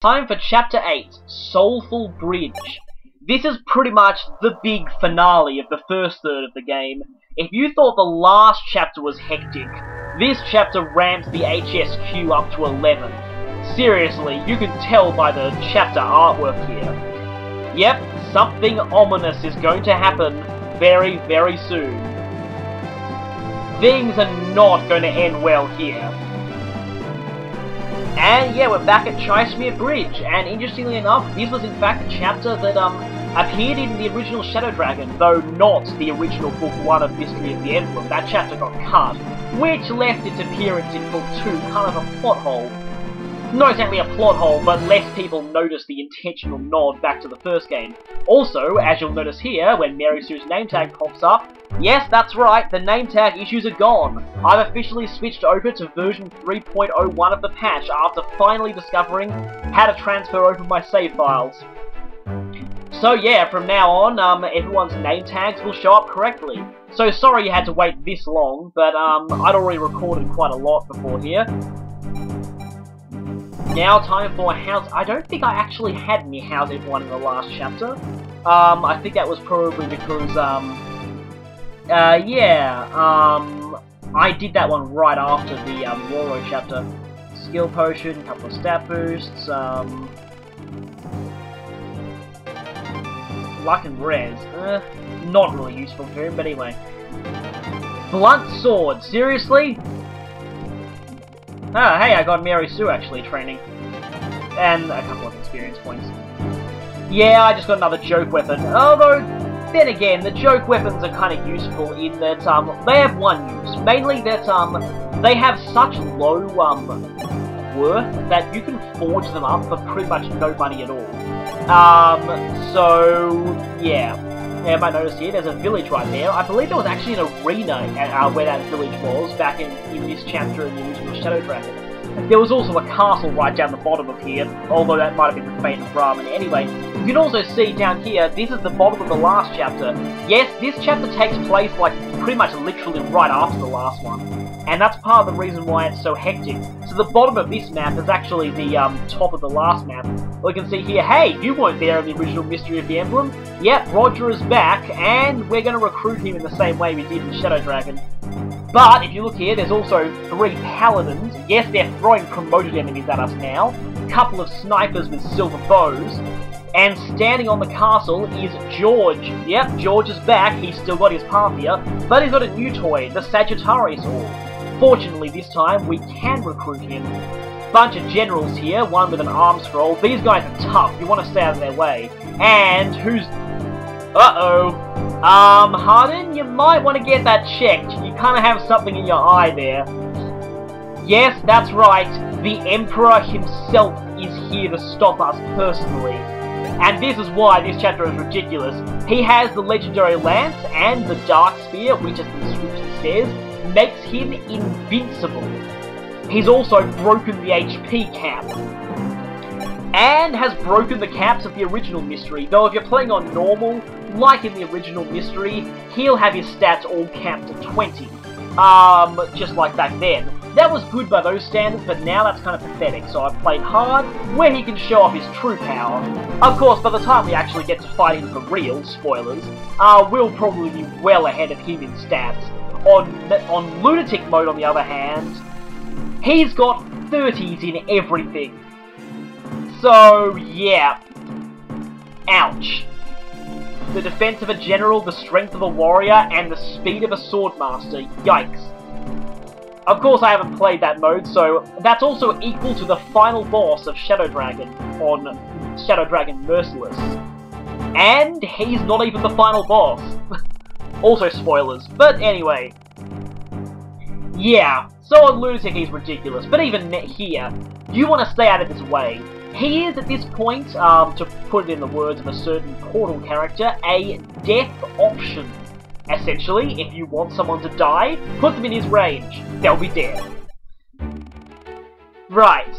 Time for Chapter 8, Soulful Bridge. This is pretty much the big finale of the first third of the game. If you thought the last chapter was hectic, this chapter ramps the HSQ up to 11. Seriously, you can tell by the chapter artwork here. Yep, something ominous is going to happen very, very soon. Things are not going to end well here. And yeah, we're back at Chysmere Bridge, and interestingly enough, this was in fact a chapter that appeared in the original Shadow Dragon, though not the original Book 1 of Mystery of the Emblem. That chapter got cut, which left its appearance in Book 2 kind of a plot hole. Not exactly a plot hole, but less people noticed the intentional nod back to the first game. Also, as you'll notice here, when Mary Sue's name tag pops up, yes, that's right, the name tag issues are gone. I've officially switched over to version 3.01 of the patch after finally discovering how to transfer over my save files. So yeah, from now on, everyone's name tags will show up correctly. So sorry you had to wait this long, but I'd already recorded quite a lot before here. Now time for House. I don't think I actually had any House Everyone in the last chapter. I think that was probably because, I did that one right after the Roro chapter. Skill potion, couple of stat boosts, luck and res. Not really useful for him, but anyway. Blunt sword, seriously? Oh, hey, I got Mary Sue actually training. And a couple of experience points. Yeah, I just got another joke weapon. Although, then again, the joke weapons are kind of useful in that, they have one use. Mainly that, they have such low, worth that you can forge them up for pretty much no money at all. So, yeah. You might notice here, there's a village right there. I believe there was actually an arena where that village was, back in this chapter in the original Shadow Dragon. There was also a castle right down the bottom of here, although that might have been the fate of Brahmin. Anyway, you can also see down here, this is the bottom of the last chapter. Yes, this chapter takes place, like, pretty much literally right after the last one. And that's part of the reason why it's so hectic. So the bottom of this map is actually the top of the last map. We can see here, hey, you weren't there in the original Mystery of the Emblem. Yep, Wodger is back, and we're going to recruit him in the same way we did in Shadow Dragon. But, if you look here, there's also 3 paladins. Yes, they're throwing promoted enemies at us now. A couple of snipers with silver bows. And standing on the castle is George. Yep, George is back. He's still got his Parthia, but he's got a new toy, the Sagittarius Orb. Fortunately, this time, we can recruit him. Bunch of generals here, one with an arm scroll. These guys are tough. You want to stay out of their way. And who's... Uh-oh. Hardin, you might want to get that checked. You kind of have something in your eye there. Yes, that's right. The Emperor himself is here to stop us personally. And this is why this chapter is ridiculous. He has the legendary lance and the dark spear, which as the description says, makes him invincible. He's also broken the HP cap. And has broken the caps of the original Mystery, though if you're playing on normal, like in the original Mystery, he'll have his stats all capped at 20. Just like back then. That was good by those standards, but now that's kind of pathetic, so I've played hard, where he can show off his true power. Of course, by the time we actually get to fight him for real, spoilers, we'll probably be well ahead of him in stats. On Lunatic mode, on the other hand, he's got 30s in everything. So, yeah. Ouch. The defense of a general, the strength of a warrior, and the speed of a swordmaster. Yikes. Of course, I haven't played that mode, so that's also equal to the final boss of Shadow Dragon on Shadow Dragon Merciless. And he's not even the final boss. Also spoilers, but anyway. Yeah, so on Lunatic he's ridiculous, but even here, you want to stay out of his way. He is, at this point, to put it in the words of a certain Portal character, a death option. Essentially, if you want someone to die, put them in his range. They'll be dead. Right,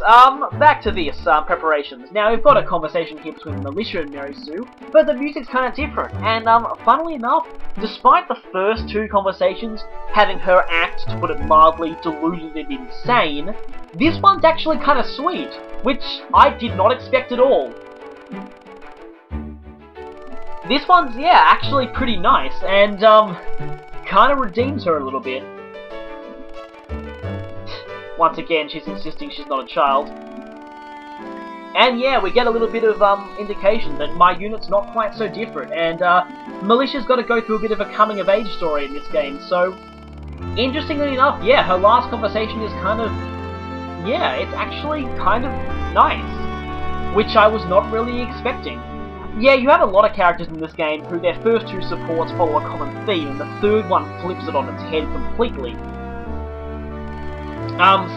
back to this, preparations. Now, we've got a conversation here between Militia and Mary Sue, but the music's kind of different, and, funnily enough, despite the first 2 conversations having her act, to put it mildly, deluded and insane, this one's actually kind of sweet, which I did not expect at all. This one's, yeah, actually pretty nice, and, kind of redeems her a little bit. Once again, she's insisting she's not a child. And yeah, we get a little bit of, indication that my unit's not quite so different, and, Militia's got to go through a bit of a coming-of-age story in this game, so... Interestingly enough, yeah, her last conversation is kind of... Yeah, it's actually kind of nice, which I was not really expecting. Yeah, you have a lot of characters in this game who their first two supports follow a common theme, and the third one flips it on its head completely.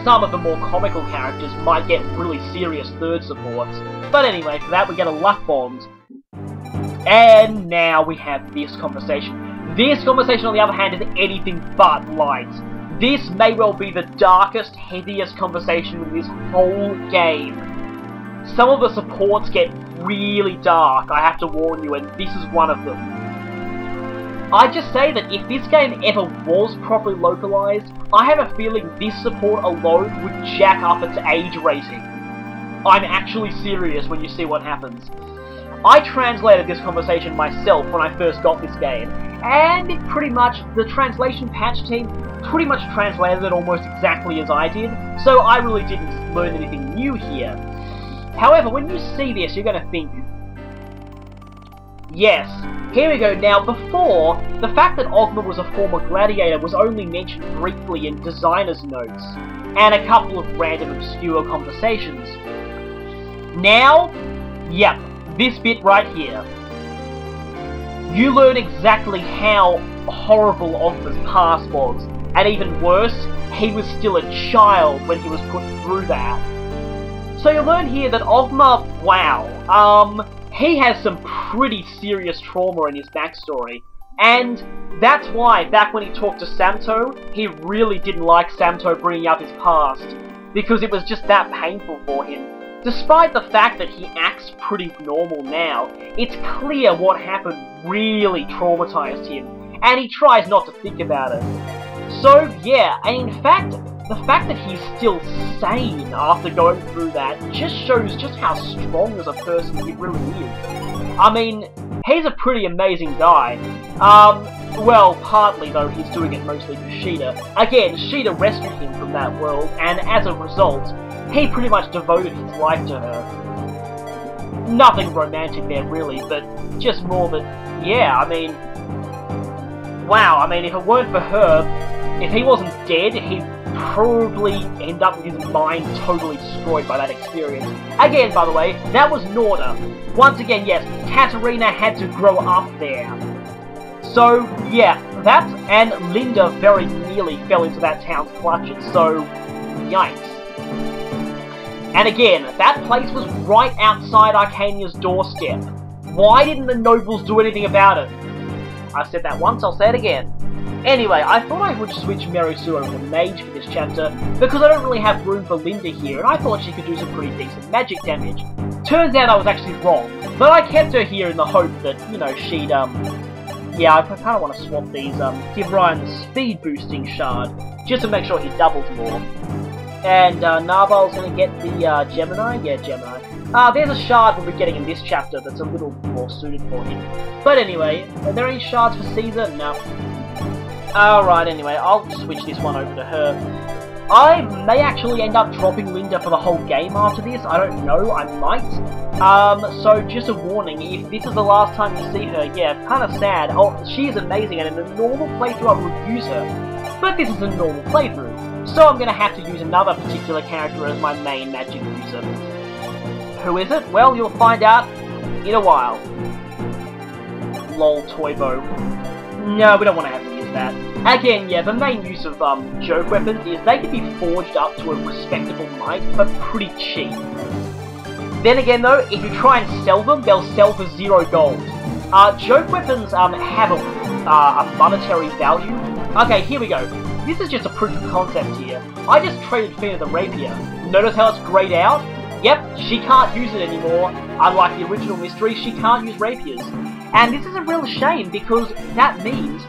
Some of the more comical characters might get really serious third supports. But anyway, for that we get a luck bond. And now we have this conversation. This conversation, on the other hand, is anything but light. This may well be the darkest, heaviest conversation in this whole game. Some of the supports get really dark, I have to warn you, and this is one of them. I just say that if this game ever was properly localized, I have a feeling this support alone would jack up its age rating. I'm actually serious when you see what happens. I translated this conversation myself when I first got this game, and it pretty much, the translation patch team pretty much translated it almost exactly as I did, so I really didn't learn anything new here. However, when you see this, you're going to think, yes, here we go. Now, before, the fact that Ogma was a former gladiator was only mentioned briefly in designer's notes, and a couple of random obscure conversations. Now, yep, this bit right here. You learn exactly how horrible Ogma's past was, and even worse, he was still a child when he was put through that. So you learn here that Ogma, wow, he has some pretty serious trauma in his backstory, and that's why, back when he talked to Samto, he really didn't like Samto bringing up his past, because it was just that painful for him. Despite the fact that he acts pretty normal now, it's clear what happened really traumatized him, and he tries not to think about it. So yeah, and in fact, the fact that he's still sane after going through that just shows just how strong as a person he really is. I mean, he's a pretty amazing guy. Well, partly though he's doing it mostly for Caeda. Again, Caeda rescued him from that world, and as a result, he pretty much devoted his life to her. Nothing romantic there really, but just more that, yeah, I mean... Wow, I mean, if it weren't for her, if he wasn't dead, he'd probably end up with his mind totally destroyed by that experience. Again, by the way, that was Norda. Once again, yes, Katarina had to grow up there. So, yeah, that and Linda very nearly fell into that town's clutches, so, yikes. And again, that place was right outside Arcania's doorstep. Why didn't the nobles do anything about it? I said that once, I'll say it again. Anyway, I thought I would switch Merisu over to Mage for this chapter, because I don't really have room for Linda here, and I thought she could do some pretty decent magic damage. Turns out I was actually wrong, but I kept her here in the hope that, you know, she'd, yeah, I kind of want to swap these, give Ryan the speed boosting shard, just to make sure he doubles more. And, Narval's gonna get the, Gemini? Yeah, Gemini. There's a shard we'll be getting in this chapter that's a little more suited for him. But anyway, are there any shards for Caesar? No. Alright, anyway, I'll switch this one over to her. I may actually end up dropping Linda for the whole game after this, I don't know, I might. So just a warning, if this is the last time you see her, yeah, kind of sad. Oh, she is amazing, and in a normal playthrough I would use her. But this is a normal playthrough, so I'm gonna have to use another particular character as my main magic user. Who is it? Well, you'll find out in a while. Lol, Toybo. No, we don't want to have to use that. Again, yeah, the main use of joke weapons is they can be forged up to a respectable might, but pretty cheap. Then again though, if you try and sell them, they'll sell for 0 gold. Joke weapons have a monetary value. Okay, here we go. This is just a proof of concept here. I just traded Fina the rapier. Notice how it's greyed out? Yep, she can't use it anymore. Unlike the original mystery, she can't use rapiers. And this is a real shame, because that means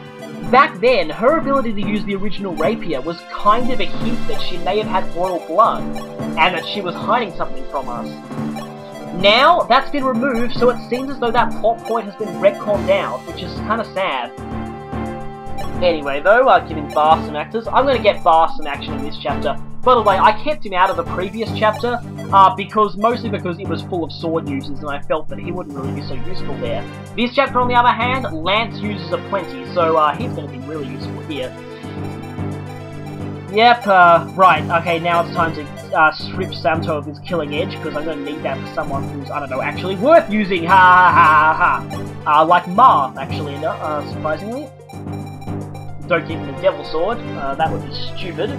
back then, her ability to use the original rapier was kind of a hint that she may have had royal blood, and that she was hiding something from us. Now, that's been removed, so it seems as though that plot point has been retconned out, which is kind of sad. Anyway, though, giving Barth some actors, I'm going to get Barth some action in this chapter. By the way, I kept him out of the previous chapter, mostly because it was full of sword users, and I felt that he wouldn't really be so useful there. This chapter, on the other hand, lance users are plenty, so he's going to be really useful here. Yep, right, okay, now it's time to strip Samto of his killing edge, because I'm going to need that for someone who's, I don't know, actually worth using, ha ha ha ha. Like Marth, actually, surprisingly. Don't give him the Devil Sword, that would be stupid.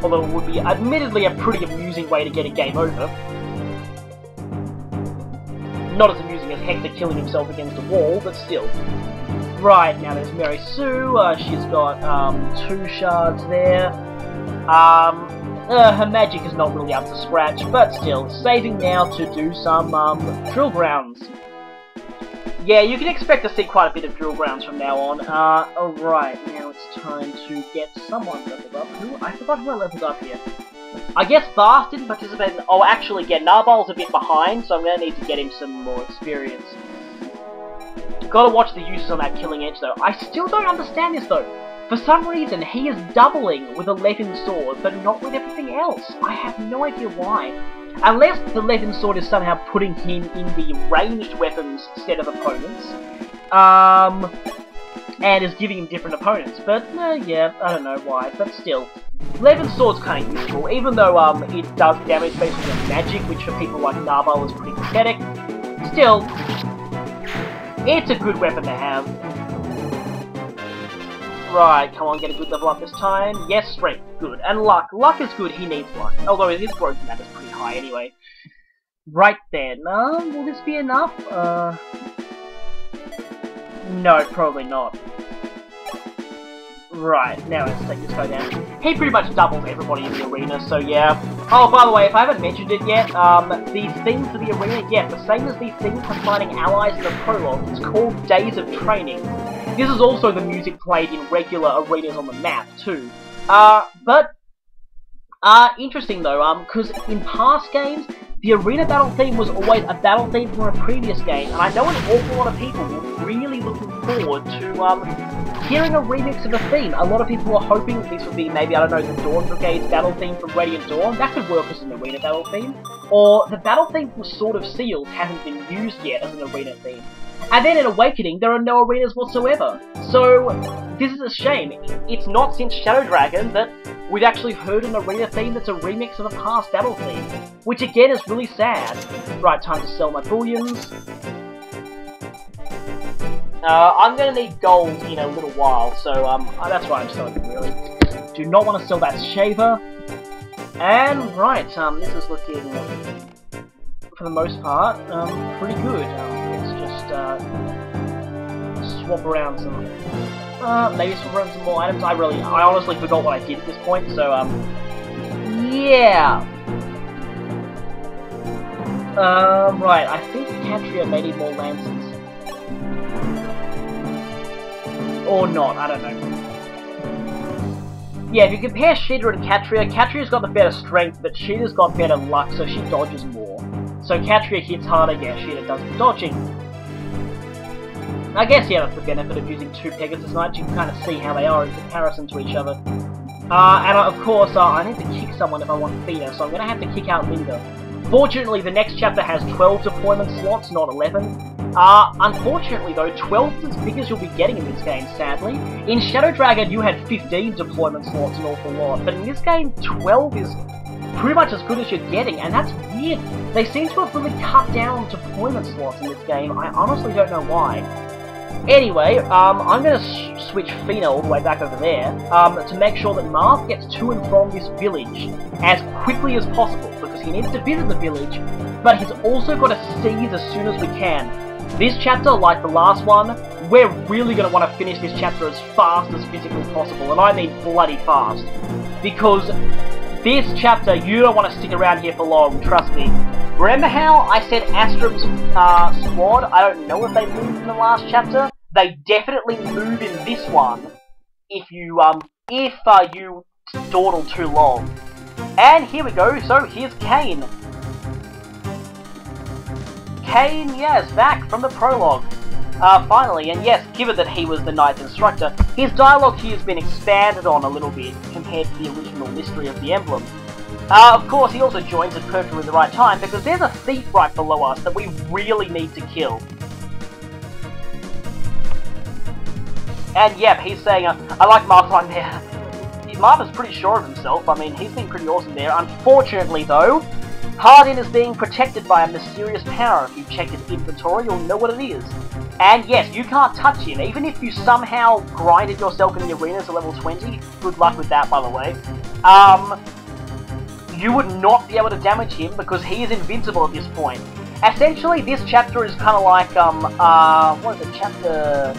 Although it would be admittedly a pretty amusing way to get a game over. Not as amusing as Hector killing himself against a wall, but still. Right, now there's Mary Sue, she's got 2 shards there. Her magic is not really up to scratch, but still, saving now to do some drill grounds. Yeah, you can expect to see quite a bit of drill grounds from now on. Alright, now it's time to get someone leveled up. I forgot who I leveled up here. I guess Barth didn't participate in... Oh, actually, yeah, Narbal's a bit behind, so I'm going to need to get him some more experience. Gotta watch the uses on that killing edge, though. I still don't understand this, though. For some reason, he is doubling with a Levin sword, but not with everything else. I have no idea why. Unless the Levin sword is somehow putting him in the ranged weapons set of opponents, and is giving him different opponents. But, yeah, I don't know why, but still. Levin sword's kind of useful, even though, it does damage based on your magic, which for people like Narbal is pretty pathetic. Still, it's a good weapon to have. Right, come on, get a good level up this time. Yes, strength, good. And luck. Luck is good, he needs luck. Although his growth map is pretty high anyway. Right then, will this be enough? No, probably not. Right, now let's take this guy down. He pretty much doubles everybody in the arena, so yeah. Oh, by the way, if I haven't mentioned it yet, the theme for the arena, yeah, the same as the theme for finding allies in the prologue. It's called Days of Training. This is also the music played in regular arenas on the map, too. Interesting though, because in past games, the arena battle theme was always a battle theme from a previous game, and I know an awful lot of people were really looking forward to, hearing a remix of the theme. A lot of people were hoping that this would be maybe, I don't know, the Dawn Brigade's battle theme from Radiant Dawn. That could work as an arena battle theme. Or the battle theme from Sword of Seals hasn't been used yet as an arena theme. And then in Awakening, there are no arenas whatsoever. So, this is a shame. It's not since Shadow Dragon that we've actually heard an arena theme that's a remix of a past battle theme. Which again is really sad. Right, time to sell my bullions. I'm gonna need gold in a little while, so that's why I'm selling them, really. Do not want to sell that shaver. And, right, this is looking, for the most part, pretty good. Swap around some, maybe swap around some more items. I honestly forgot what I did at this point, so, yeah. Right, I think Catria may need more lances. Or not, I don't know. Yeah, if you compare Caeda and Catria, Catria's got the better strength, but Caeda's got better luck, so she dodges more. So Catria hits harder, yeah, Caeda does the dodging. I guess, yeah, that's the benefit of using 2 Pegasus Knights. You can kind of see how they are in comparison to each other. And of course, I need to kick someone if I want Fina, so I'm going to have to kick out Linda. Fortunately, the next chapter has 12 deployment slots, not 11. Unfortunately though, 12 is as big as you'll be getting in this game, sadly. In Shadow Dragon, you had 15 deployment slots, an awful lot, but in this game, 12 is pretty much as good as you're getting, and that's weird. They seem to have really cut down deployment slots in this game. I honestly don't know why. Anyway, I'm going to switch Fina all the way back over there, to make sure that Marth gets to and from this village as quickly as possible, because he needs to visit the village, but he's also got to seize as soon as we can. This chapter, like the last one, we're really going to want to finish this chapter as fast as physically possible, and I mean bloody fast. Because this chapter, you don't want to stick around here for long, trust me. Remember how I said Astrum's squad? I don't know if they moved in the last chapter. They definitely move in this one. if you dawdle too long. And here we go, so here's Cain. Cain, yes, back from the prologue. Finally, and yes, given that he was the Knight's instructor, his dialogue here has been expanded on a little bit compared to the original mystery of the emblem. Of course, he also joins at perfectly the right time, because there's a thief right below us that we really need to kill. And yep, he's saying, I like Marth right there. Marth is pretty sure of himself. I mean, he's been pretty awesome there. Unfortunately, though, Hardin is being protected by a mysterious power. If you check his inventory, you'll know what it is. And yes, you can't touch him, even if you somehow grinded yourself in the arena to level 20. Good luck with that, by the way. You would not be able to damage him because he is invincible at this point. Essentially, this chapter is kind of like, what is it, chapter...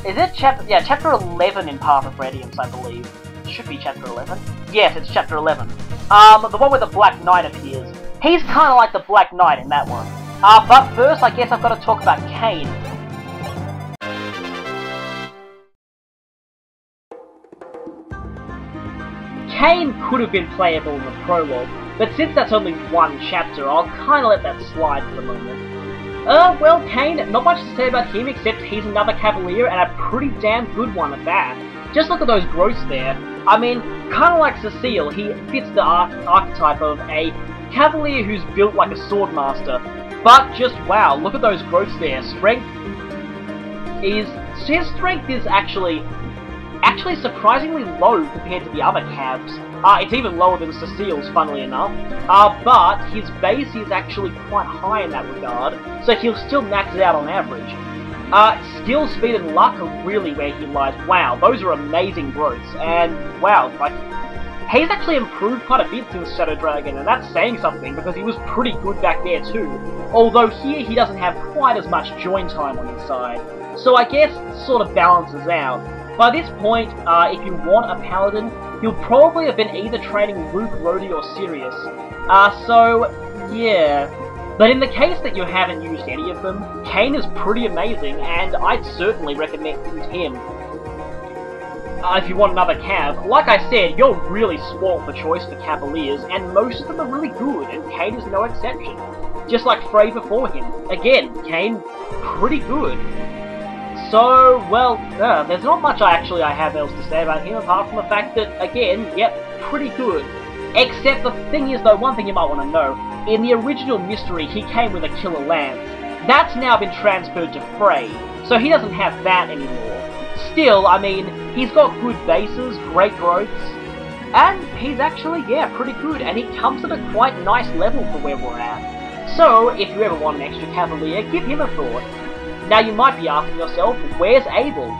Is it chapter... Yeah, chapter 11 in Path of Radiance, I believe. It should be chapter 11. Yes, it's chapter 11. The one where the Black Knight appears. He's kind of like the Black Knight in that one. But first, I guess I've got to talk about Cain. Cain could have been playable in the prologue, but since that's only one chapter, I'll kinda let that slide for the moment. Well, Cain, not much to say about him except he's another Cavalier, and a pretty damn good one at that. Just look at those growths there. I mean, kinda like Cecile, he fits the archetype of a Cavalier who's built like a swordmaster. But just wow, look at those growths there. His strength is actually surprisingly low compared to the other Cavs. It's even lower than Cecile's, funnily enough. But his base is actually quite high in that regard, so he'll still max it out on average. Skill, speed, and luck are really where he lies. Wow, those are amazing growths, and wow, like, he's actually improved quite a bit since Shadow Dragon, and that's saying something, because he was pretty good back there too. Although here he doesn't have quite as much join time on his side, so I guess it sort of balances out. By this point, if you want a Paladin, you'll probably have been either training Luke, Rhodey, or Sirius. So, yeah. But in the case that you haven't used any of them, Cain is pretty amazing, and I'd certainly recommend him. If you want another Cav, like I said, you're really spoilt for choice for Cavaliers, and most of them are really good, and Cain is no exception. Just like Frey before him. Again, Cain, pretty good. So, well, there's not much I have else to say about him, apart from the fact that, again, yep, pretty good. Except the thing is, though, one thing you might want to know, in the original mystery, he came with a killer lance. That's now been transferred to Frey, so he doesn't have that anymore. Still, I mean, he's got good bases, great growths, and he's actually, yeah, pretty good, and he comes at a quite nice level for where we're at. So, if you ever want an extra Cavalier, give him a thought. Now you might be asking yourself, where's Abel?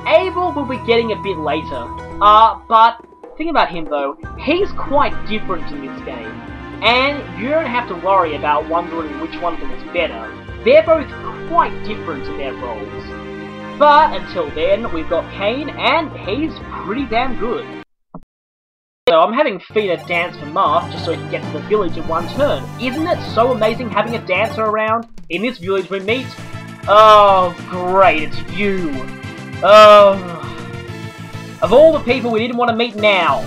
Abel will be getting a bit later. But, think about him though, he's quite different in this game. And you don't have to worry about wondering which one of them is better. They're both quite different in their roles. But, until then, we've got Cain, and he's pretty damn good. So I'm having Feeder dance for Marth just so he can get to the village in one turn. Isn't it so amazing having a dancer around? In this village we meet... Oh, great, it's you. Oh. Of all the people we didn't want to meet now.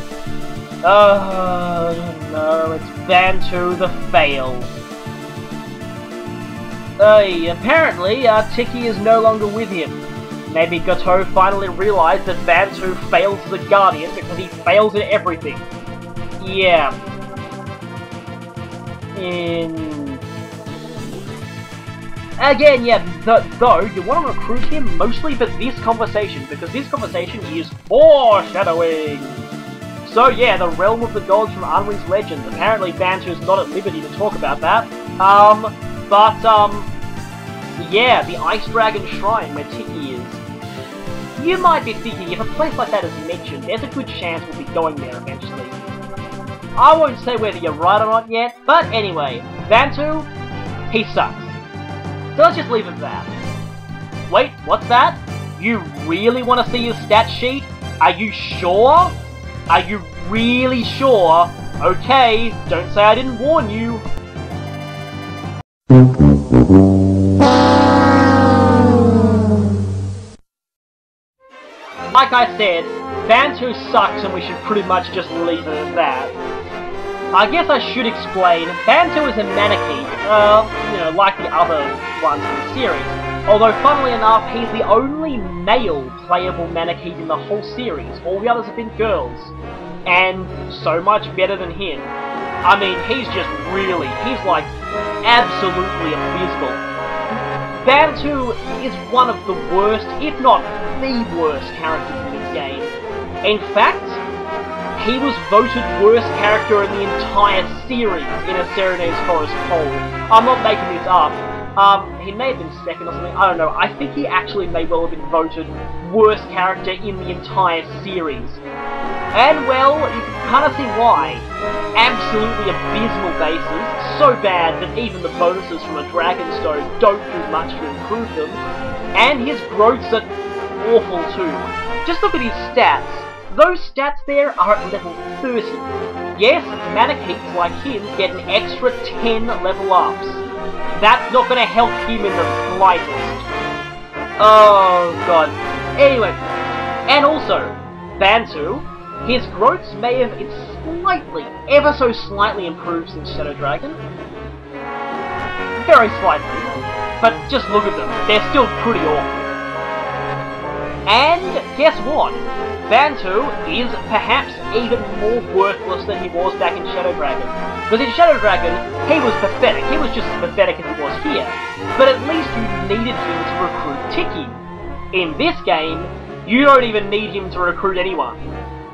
Oh, no, it's Bantu the Fail. Apparently, Tiki is no longer with him. Maybe Gato finally realized that Bantu fails as a guardian because he fails at everything. Yeah. Again, yeah, though, you want to recruit him mostly for this conversation, because this conversation is foreshadowing. So yeah, the Realm of the Gods from Unwin's Legends. Apparently Bantu's not at liberty to talk about that. Yeah, the Ice Dragon Shrine where Tiki is. You might be thinking, if a place like that is mentioned, there's a good chance we'll be going there eventually. I won't say whether you're right or not yet, but anyway, Bantu, he sucks. So let's just leave it at that. Wait, what's that? You really want to see his stat sheet? Are you sure? Are you really sure? Okay, don't say I didn't warn you. I said, Bantu sucks and we should pretty much just leave it at that. I guess I should explain, Bantu is a Manakete, you know, like the other ones in the series. Although, funnily enough, he's the only male playable Manakete in the whole series. All the others have been girls. And so much better than him. I mean, he's just really, he's like, absolutely abysmal. Bantu is one of the worst, if not the worst characters in this game. In fact, he was voted worst character in the entire series in a Serene's Forest poll. I'm not making this up. He may have been second or something, I don't know. I think he actually may well have been voted worst character in the entire series. And, well, you can kind of see why. Absolutely abysmal bases, so bad that even the bonuses from a Dragonstone don't do much to improve them. And his growths are awful too. Just look at his stats. Those stats there are at level 30. Yes, Manaketes like him get an extra 10 level ups. That's not going to help him in the slightest. Oh god. Anyway, and also, Bantu, his growths may have slightly, ever so slightly improved since Shadow Dragon. Very slightly. But just look at them, they're still pretty awful. And guess what? Bantu is perhaps even more worthless than he was back in Shadow Dragon. Because in Shadow Dragon, he was pathetic. He was just as pathetic as he was here. But at least you needed him to recruit Tiki. In this game, you don't even need him to recruit anyone.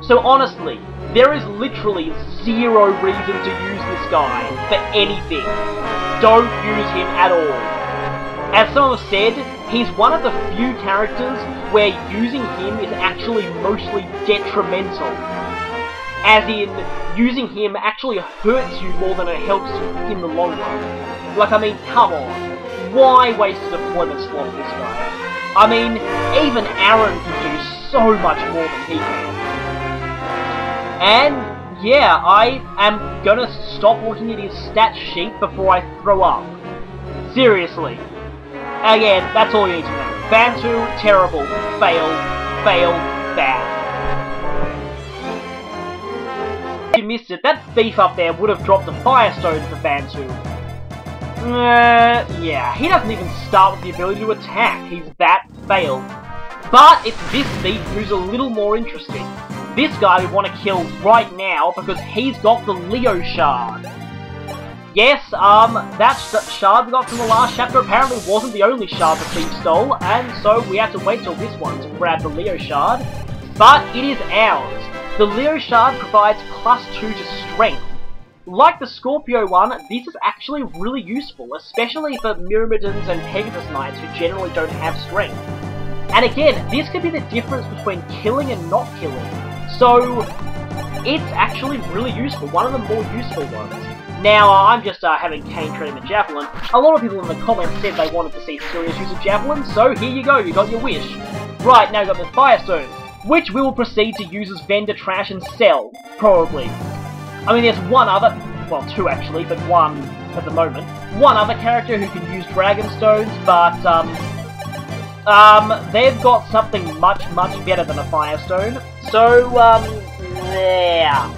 So honestly, there is literally zero reason to use this guy for anything. Don't use him at all. As someone said, he's one of the few characters where using him is actually mostly detrimental. As in, using him actually hurts you more than it helps you in the long run. Like, I mean, come on. Why waste a deployment slot with this guy? I mean, even Aaron can do so much more than he can. And, yeah, I am gonna stop looking at his stat sheet before I throw up. Seriously. Again, that's all you need to know. Bantu, terrible. Fail. Fail. Bad. If you missed it, that thief up there would have dropped a Firestone for Bantu. Yeah, he doesn't even start with the ability to attack. He's that failed. But it's this thief who's a little more interesting. This guy we want to kill right now because he's got the Leo Shard. Yes, that shard we got from the last chapter apparently wasn't the only shard the thief stole, and so we have to wait till this one to grab the Leo Shard. But it is ours. The Leo Shard provides +2 to Strength. Like the Scorpio one, this is actually really useful, especially for Myrmidons and Pegasus Knights who generally don't have Strength. And again, this could be the difference between killing and not killing. So, it's actually really useful, one of the more useful ones. Now, I'm just having Cane train him a Javelin. A lot of people in the comments said they wanted to see Sirius use a Javelin, so here you go, you got your wish. Right, now you got the Firestone, which we will proceed to use as vendor trash and sell, probably. I mean, there's one other, well, two actually, but one at the moment. One other character who can use Dragonstones, but, they've got something much better than a Firestone. So, yeah.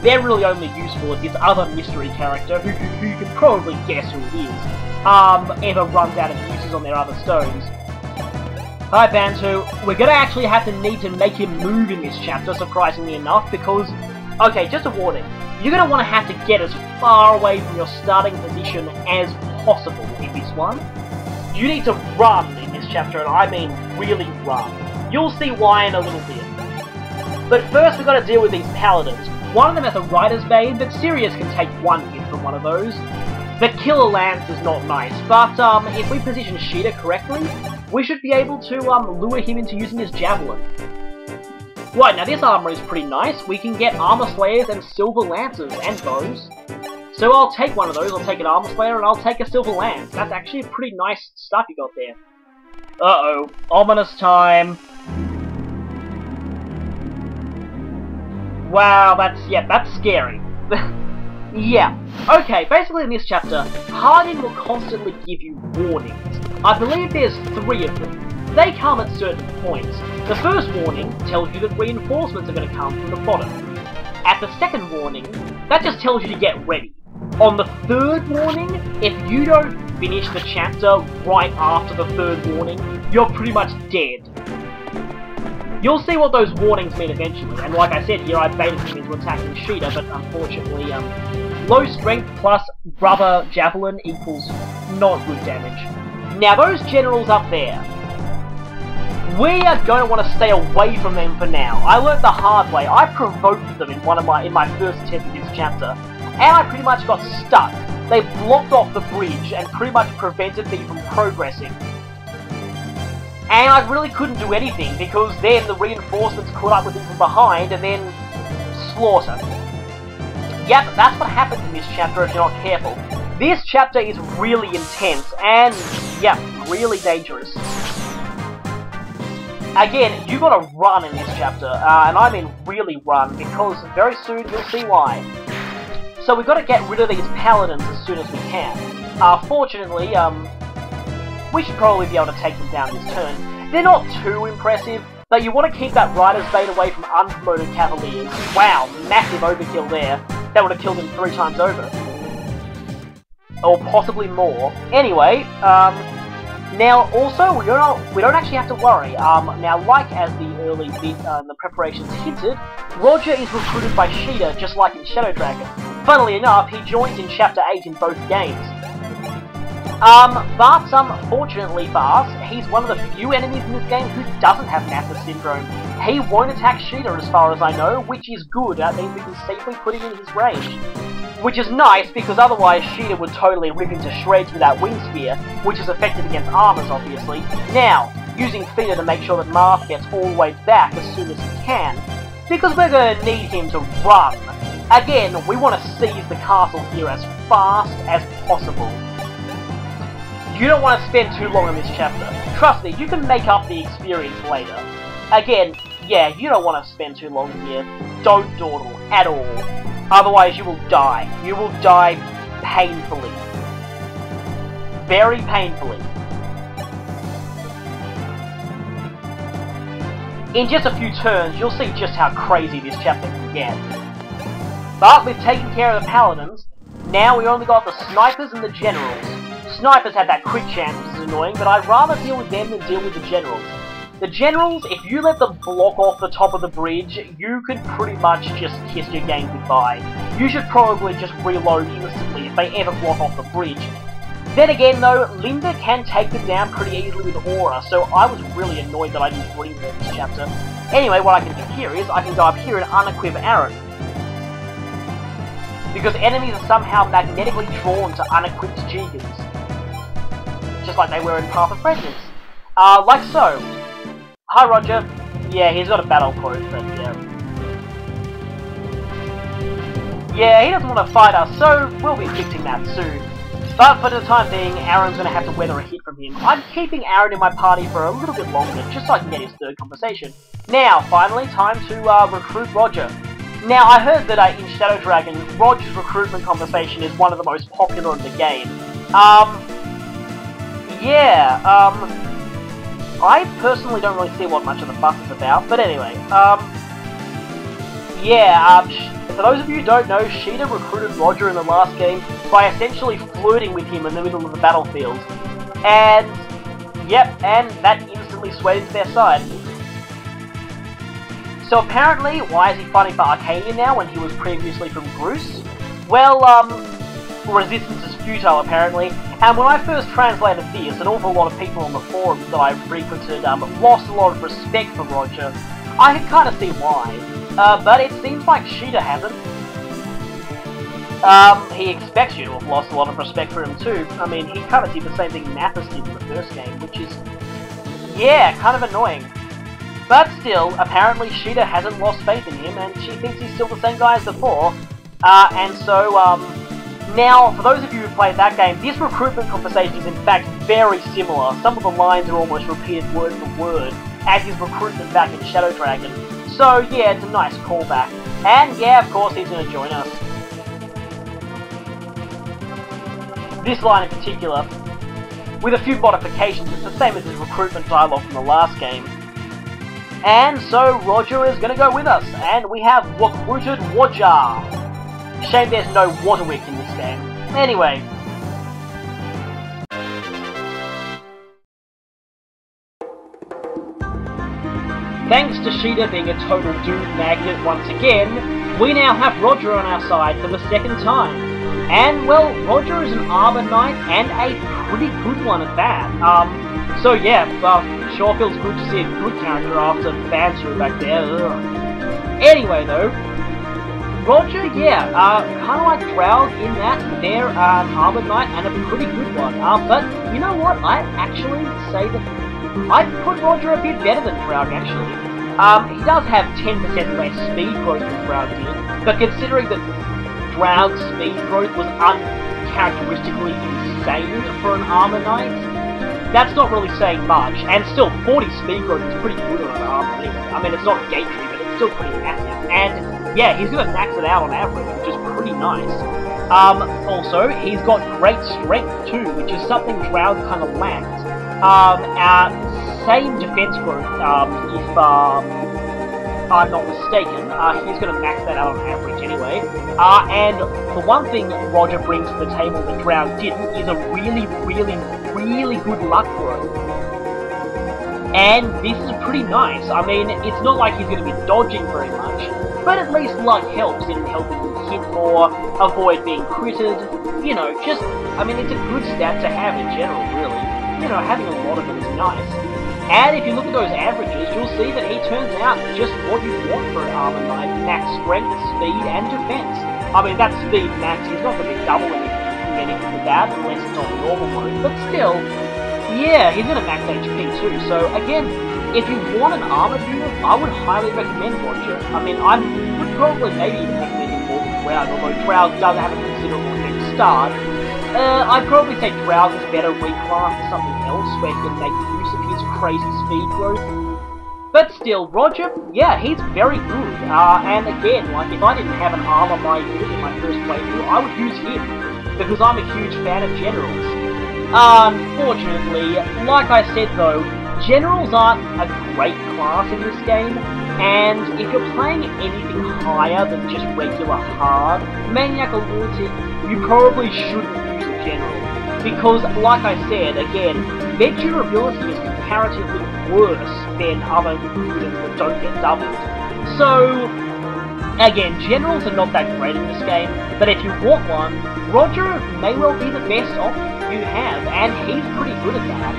They're really only useful if this other mystery character, who you can probably guess who it is, ever runs out of uses on their other stones. Hi Bantu, we're gonna actually have to need to make him move in this chapter, surprisingly enough, because, okay, just a warning, you're gonna want to have to get as far away from your starting position as possible in this one. You need to run in this chapter, and I mean really run. You'll see why in a little bit. But first we've got to deal with these paladins. One of them has a Rider's Bane, but Sirius can take one hit from one of those. The Killer Lance is not nice, but if we position Caeda correctly, we should be able to lure him into using his Javelin. Right, now this armor is pretty nice. We can get Armor Slayers and Silver Lances and bows. So I'll take one of those, I'll take an Armor Slayer and I'll take a Silver Lance. That's actually pretty nice stuff you got there. Uh-oh, ominous time. Wow, that's scary. Yeah. Okay, basically in this chapter, Hardin will constantly give you warnings. I believe there's 3 of them. they come at certain points. The first warning tells you that reinforcements are going to come from the bottom. At the second warning, that just tells you to get ready. On the third warning, if you don't finish the chapter right after the third warning, you're pretty much dead. You'll see what those warnings mean eventually, and like I said here, I baited him into attacking Caeda, but unfortunately, low strength plus rubber javelin equals not good damage. Now those generals up there, we are going to want to stay away from them for now. I learned the hard way. I provoked them in my first attempt at this chapter, and I pretty much got stuck. They blocked off the bridge and pretty much prevented me from progressing. And I really couldn't do anything, because then the reinforcements caught up with me from behind, and then slaughter. Yep, that's what happens in this chapter if you're not careful. This chapter is really intense, and, yeah, really dangerous. Again, you gotta run in this chapter, and I mean really run, because very soon you'll see why. So we've got to get rid of these paladins as soon as we can. Fortunately, we should probably be able to take them down this turn. They're not too impressive, but you want to keep that Rider's Bait away from unpromoted Cavaliers. Wow, massive overkill there. That would have killed him 3 times over. Or possibly more. Anyway, now also, we don't actually have to worry. Now, like as the early bit, the preparations hinted, Roger is recruited by Caeda, just like in Shadow Dragon. Funnily enough, he joins in Chapter 8 in both games. But fortunately for us, he's one of the few enemies in this game who doesn't have Master Syndrome. He won't attack Caeda as far as I know, which is good. That means we can safely put him in his range. Which is nice, because otherwise Caeda would totally rip him to shreds with that Wing Spear, which is effective against armors, obviously. Now, using Feeder to make sure that Marth gets all the way back as soon as he can, because we're going to need him to run. Again, we want to seize the castle here as fast as possible. You don't want to spend too long on this chapter. Trust me, you can make up the experience later. Again, yeah, you don't want to spend too long here. Don't dawdle at all. Otherwise you will die. You will die painfully. Very painfully. In just a few turns, you'll see just how crazy this chapter can get. But we've taken care of the paladins. Now we only got the snipers and the generals. Snipers have that crit chance, which is annoying, but I'd rather deal with them than deal with the generals. The generals, if you let them block off the top of the bridge, you could pretty much just kiss your game goodbye. You should probably just reload instantly if they ever block off the bridge. Then again though, Linda can take them down pretty easily with Aura, so I was really annoyed that I didn't bring her this chapter. Anyway, what I can do here is, I can go up here and unequip Aaron. Because enemies are somehow magnetically drawn to unequipped Jeegans. Just like they were in Path of Presidents. Like so. Hi, Roger. Yeah, he's got a battle quote, but yeah. Yeah, he doesn't want to fight us, so we'll be fixing that soon. But for the time being, Aaron's going to have to weather a hit from him. I'm keeping Aaron in my party for a little bit longer, just so I can get his third conversation. Now, finally, time to recruit Roger. Now, I heard that in Shadow Dragon, Roger's recruitment conversation is one of the most popular in the game. I personally don't really see what much of the fuss is about, but anyway, for those of you who don't know, Caeda recruited Roger in the last game by essentially flirting with him in the middle of the battlefield. And, yep, and that instantly swayed to their side. So apparently, why is he fighting for Arcadia now when he was previously from Bruce? Well, resistance is futile apparently, and when I first translated this, an awful lot of people on the forums that I frequented lost a lot of respect for Roger. I can kind of see why, but it seems like Caeda hasn't. He expects you to have lost a lot of respect for him too. I mean, he kind of did the same thing Mathis did in the first game, which is, yeah, kind of annoying. But still, apparently Caeda hasn't lost faith in him, and she thinks he's still the same guy as before. Now, for those of you who played that game, this recruitment conversation is in fact very similar. Some of the lines are almost repeated word for word, as his recruitment back in Shadow Dragon. So yeah, it's a nice callback. And yeah, of course, he's going to join us. This line in particular. with a few modifications. It's the same as his recruitment dialogue from the last game. And so Roger is going to go with us, and we have Wecwuiting Wodger. Shame there's no Wodewick in this game. Anyway. Thanks to Caeda being a total doom magnet once again, we now have Roger on our side for the second time. And, well, Roger is an Arbor Knight, and a pretty good one at that. So yeah, sure feels good to see a good character after Banter back there. Ugh. Anyway, though, Roger, yeah, kind of like Drow in that they're an Arbor Knight and a pretty good one. But you know what? I actually say that I'd put Roger a bit better than Drow, actually. He does have 10% less speed growth than Drow did, but considering that Drow's speed growth was uncharacteristically insane for an Armor Knight, that's not really saying much, and still, 40 speed growth is pretty good on an armor anyway. I mean, it's not gate tree, but it's still pretty massive. And, yeah, he's gonna max it out on average, which is pretty nice. Also, he's got great strength too, which is something Drow kind of lacked. Same defense growth, if, I'm not mistaken. He's gonna max that out on average anyway. And the one thing Roger brings to the table that Drow didn't is a really good luck growth. And this is pretty nice. I mean, it's not like he's gonna be dodging very much, but at least luck helps in helping him hit more, avoid being critted. You know, just, I mean, it's a good stat to have in general, really. You know, having a lot of them is nice. And if you look at those averages, you'll see that he turns out just what you want for an Armor Knight. Max strength, speed, and defense. I mean, that speed max, he's not going to be double anything with that, unless it's on normal mode. But still, yeah, he's going to max HP too. So again, if you want an armor unit, I would highly recommend Wodger. I mean, I would probably maybe even recommend him more than Drow, although Drow does have a considerable head start. I'd probably say Drow is better reclassed to something else where he can make use of his crazy speed growth. But still, Roger, yeah, he's very good. And again, like, if I didn't have an armor knight unit in my first playthrough, I would use him, because I'm a huge fan of generals. Unfortunately, like I said though, generals aren't a great class in this game, and if you're playing anything higher than just regular hard, Maniac or Lunatic, you probably shouldn't use a general. Because, like I said, again, their durability is comparatively worse than other units that don't get doubled. So, again, generals are not that great in this game, but if you want one, Roger may well be the best option you have, and he's pretty good at that.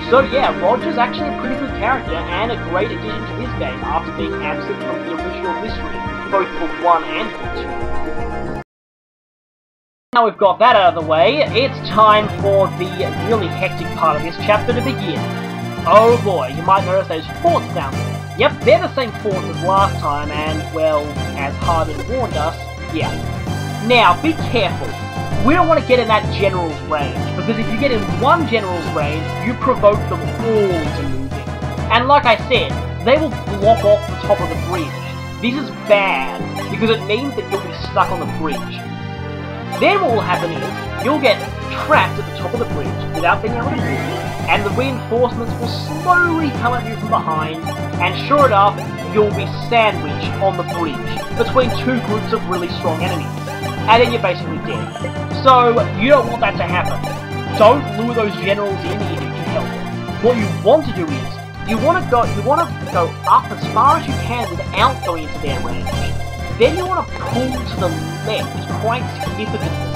So yeah, Roger's actually a pretty good character, and a great addition to this game after being absent from the original mystery, both for 1 and for 2. Now we've got that out of the way, it's time for the really hectic part of this chapter to begin. Oh boy, you might notice those forts down there. Yep, they're the same forts as last time, and, well, as Hardin warned us, yeah. Now, be careful. We don't want to get in that general's range, because if you get in one general's range, you provoke them all into moving. And like I said, they will block off the top of the bridge. This is bad, because it means that you'll be stuck on the bridge. Then what will happen is, you'll get trapped at the top of the bridge without being able to move, and the reinforcements will slowly come at you from behind, and sure enough, you'll be sandwiched on the bridge between two groups of really strong enemies. And then you're basically dead. So, you don't want that to happen. Don't lure those generals in if you can help it. What you want to do is, you want to go up as far as you can without going into their range. Then you want to pull to the left quite significantly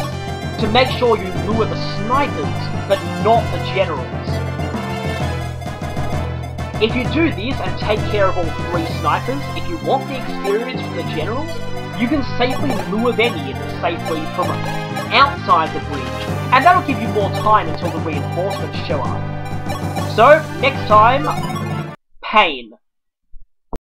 to make sure you lure the snipers, but not the generals. If you do this and take care of all 3 snipers, if you want the experience from the generals, you can safely lure them in safely from outside the bridge, and that'll give you more time until the reinforcements show up. So, next time, pain.